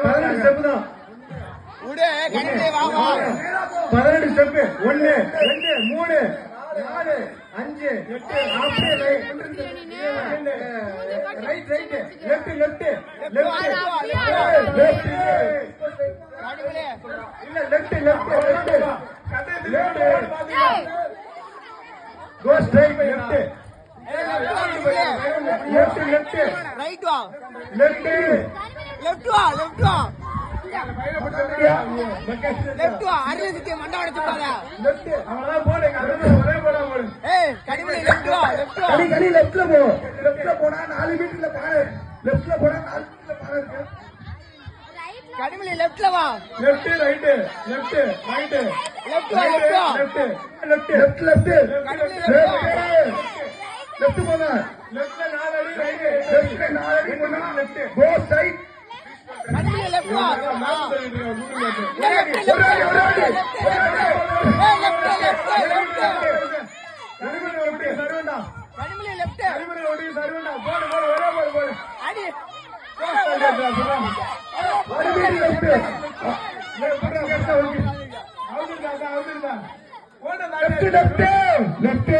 15 step தான். 15 step. 1 2 3 4 5 8 அப்படியே right right left left left இல்ல left left go straight left left left right வா left left வா left வா அரிசிக்கு மண்டை உடைச்சுட்டாங்க. லெஃப்ட் அவளா போடுங்க ஒரே போடா போடு. ஏய் கடிமணி லெஃப்ட் வா கடி லெஃப்ட்ல போ. லெஃப்ட்ல போனா 4 மீட்டர்ல பாரு. லெஃப்ட்ல போனா 4 மீட்டர்ல பாரு இருக்கு. கடிமணி லெஃப்ட்ல வா. Left right left right left வா லெஃப்ட் வா லெஃப்ட் லெஃப்ட் போங்க. லெஃப்ட்ல 4 அடி ரைட் லெஃப்ட்ல 4 அடி போனா லெஃப்ட் கோ சைட். கடிமணி லெஃப்ட் வா. கடிமணி லெஃப்ட் அடி லெஃப்ட்